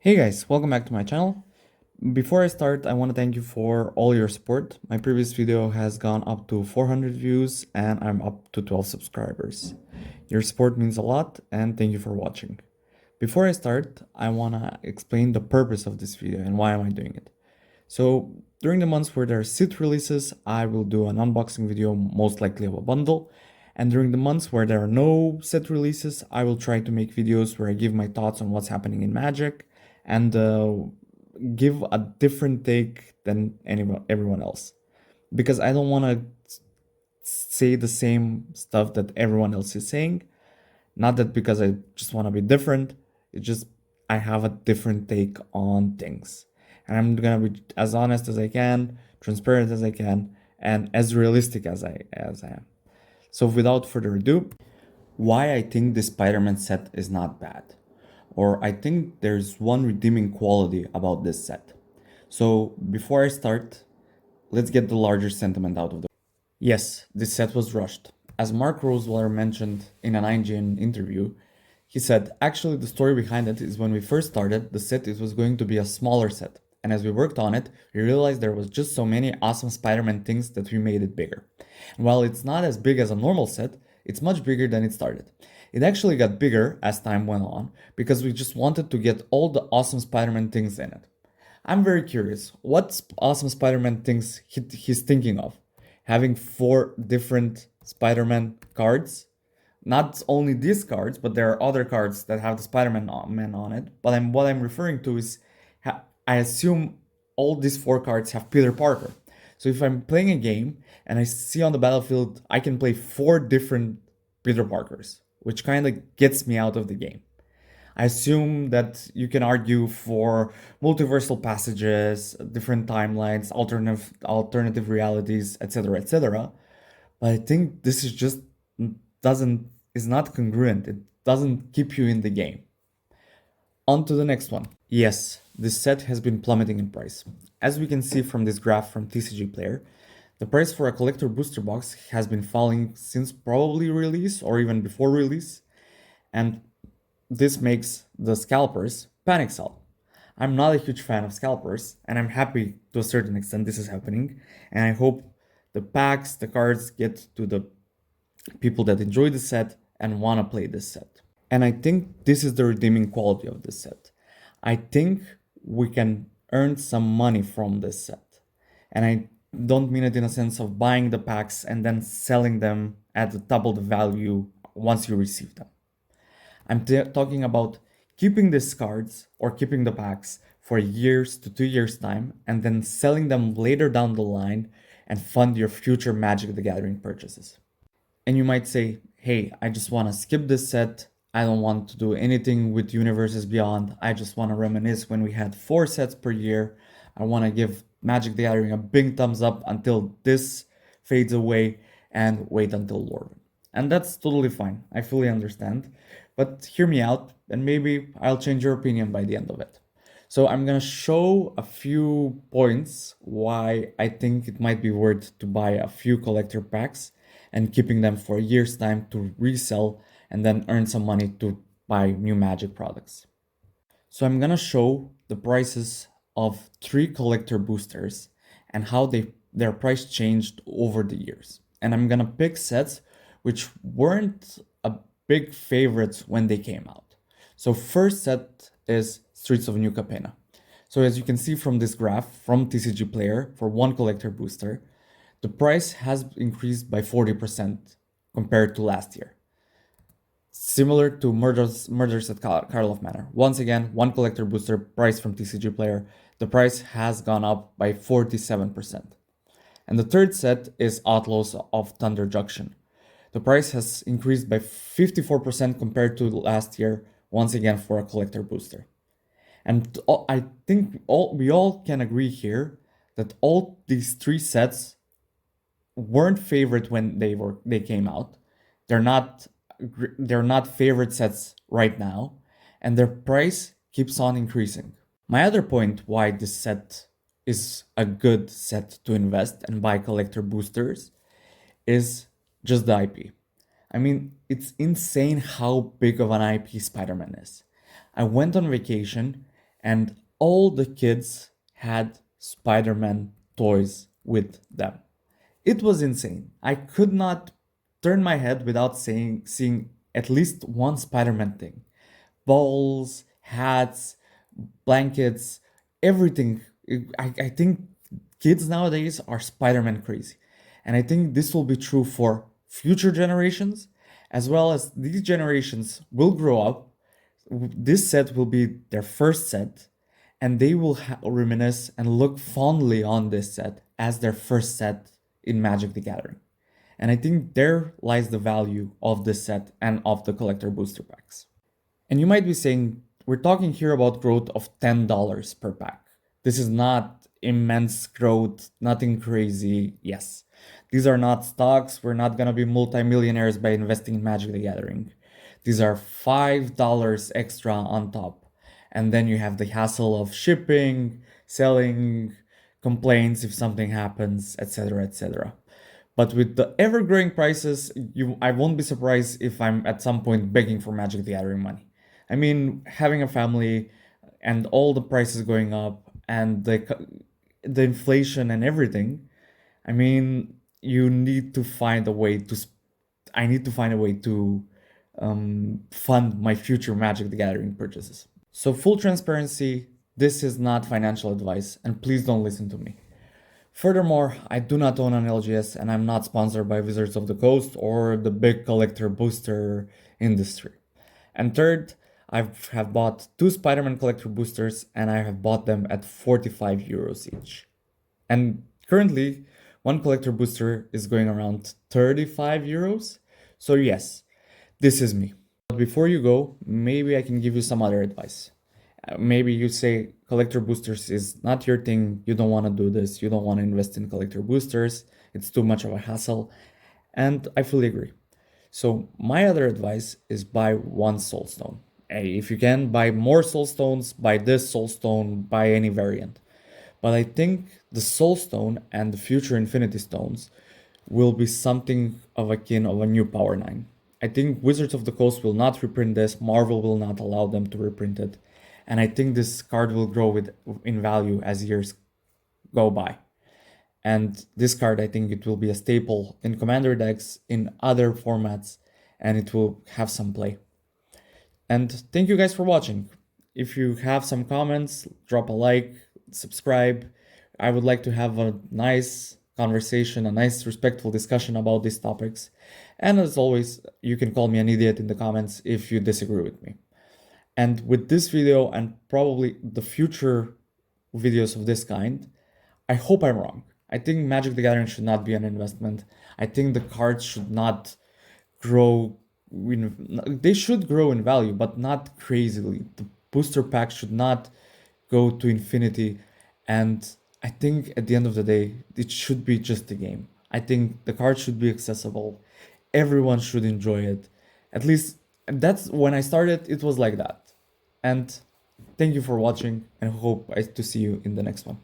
Hey guys, welcome back to my channel. Before I start, I want to thank you for all your support. My previous video has gone up to 400 views and I'm up to 12 subscribers. Your support means a lot and thank you for watching. Before I start, I want to explain the purpose of this video and why am I doing it. So during the months where there are SIT releases, I will do an unboxing video, most likely of a bundle. And during the months where there are no SIT releases, I will try to make videos where I give my thoughts on what's happening in Magic and give a different take than everyone else. Because I don't want to say the same stuff that everyone else is saying. Not that because I just want to be different, it's just I have a different take on things. And I'm gonna be as honest as I can, transparent as I can, and as realistic as I am. So without further ado, why I think the Spider-Man set is not bad. Or I think there's one redeeming quality about this set. So before I start, let's get the larger sentiment out of the way. Yes, this set was rushed. As Mark Rosewater mentioned in an IGN interview, he said, actually the story behind it is when we first started the set, it was going to be a smaller set. And as we worked on it, we realized there was just so many awesome Spider-Man things that we made it bigger. And while it's not as big as a normal set, it's much bigger than it started. It actually got bigger as time went on because we just wanted to get all the awesome Spider-Man things in it. I'm very curious, what awesome Spider-Man things he's thinking of? Having 4 different Spider-Man cards? Not only these cards, but there are other cards that have the Spider-Man man on it. But what I'm referring to is, I assume all these 4 cards have Peter Parker. So if I'm playing a game and I see on the battlefield I can play 4 different Peter Parkers, which kind of gets me out of the game. I assume that you can argue for multiversal passages, different timelines, alternative realities, etc., etc. But I think this is just doesn't is not congruent. It doesn't keep you in the game. On to the next one. Yes, this set has been plummeting in price. As we can see from this graph from TCG Player, the price for a collector booster box has been falling since probably release or even before release, and this makes the scalpers panic sell. I'm not a huge fan of scalpers, and I'm happy to a certain extent this is happening, and I hope the packs, the cards get to the people that enjoy the set and want to play this set. And I think this is the redeeming quality of this set. I think we can earn some money from this set. And I don't mean it in a sense of buying the packs and then selling them at double the value once you receive them. I'm talking about keeping these cards or keeping the packs for years to 2 years time and then selling them later down the line and fund your future Magic the Gathering purchases. And you might say, hey, I just want to skip this set. I don't want to do anything with Universes Beyond. I just want to reminisce when we had 4 sets per year. I want to give Magic the Gathering a big thumbs up until this fades away and wait until Lord. And that's totally fine. I fully understand. But hear me out and maybe I'll change your opinion by the end of it. So I'm gonna show a few points why I think it might be worth to buy a few collector packs and keeping them for a year's time to resell and then earn some money to buy new Magic products. So I'm gonna show the prices of 3 collector boosters and how their price changed over the years. And I'm gonna pick sets which weren't a big favorites when they came out. So first set is Streets of New Capenna. So as you can see from this graph from TCG Player for 1 collector booster, the price has increased by 40% compared to last year. Similar to Murders at Karlov Manor. Once again, 1 collector booster price from TCG Player, the price has gone up by 47%. And the third set is Outlaws of Thunder Junction. The price has increased by 54% compared to last year, once again for a collector booster. And I think we all can agree here that all these 3 sets weren't favorite when they came out. They're not favorite sets right now, and their price keeps on increasing. My other point why this set is a good set to invest and buy collector boosters is just the IP. I mean, it's insane how big of an IP Spider-Man is. I went on vacation and all the kids had Spider-Man toys with them. It was insane. I could not turn my head without seeing at least one Spider-Man thing. Balls, hats, blankets, everything. I think kids nowadays are Spider-Man crazy. And I think this will be true for future generations, as well as these generations will grow up. This set will be their first set, and they will reminisce and look fondly on this set as their first set in Magic the Gathering. And I think there lies the value of this set and of the collector booster packs. And you might be saying, we're talking here about growth of $10 per pack. This is not immense growth, nothing crazy. Yes, these are not stocks. We're not gonna be multimillionaires by investing in Magic the Gathering. These are $5 extra on top. And then you have the hassle of shipping, selling, complaints if something happens, etc., etc. But with the ever-growing prices, I won't be surprised if I'm at some point begging for Magic the Gathering money. I mean, having a family and all the prices going up and the inflation and everything, I mean, you need to find a way to. I need to find a way to fund my future Magic the Gathering purchases. So, full transparency, this is not financial advice, and please don't listen to me. Furthermore, I do not own an LGS and I'm not sponsored by Wizards of the Coast or the big collector booster industry. And third, I have bought two Spider-Man collector boosters and I have bought them at 45 euros each. And currently, one collector booster is going around 35 euros. So yes, this is me. But before you go, maybe I can give you some other advice. Maybe you say collector boosters is not your thing, you don't want to do this, you don't want to invest in collector boosters, it's too much of a hassle. And I fully agree. So my other advice is buy one soulstone. Hey, if you can buy more soulstones, buy this soulstone, buy any variant. But I think the soulstone and the future infinity stones will be something of akin of a new Power 9. I think Wizards of the Coast will not reprint this, Marvel will not allow them to reprint it, and I think this card will grow in value as years go by. And this card, I think it will be a staple in Commander decks, in other formats, and it will have some play. And thank you guys for watching. If you have some comments, drop a like, subscribe. I would like to have a nice conversation, a nice respectful discussion about these topics. And as always, you can call me an idiot in the comments if you disagree with me. And with this video and probably the future videos of this kind, I hope I'm wrong. I think Magic the Gathering should not be an investment. I think the cards should not grow they should grow in value, but not crazily. The booster pack should not go to infinity. And I think at the end of the day, it should be just a game. I think the card should be accessible. Everyone should enjoy it. At least that's when I started, it was like that. And thank you for watching and hope to see you in the next one.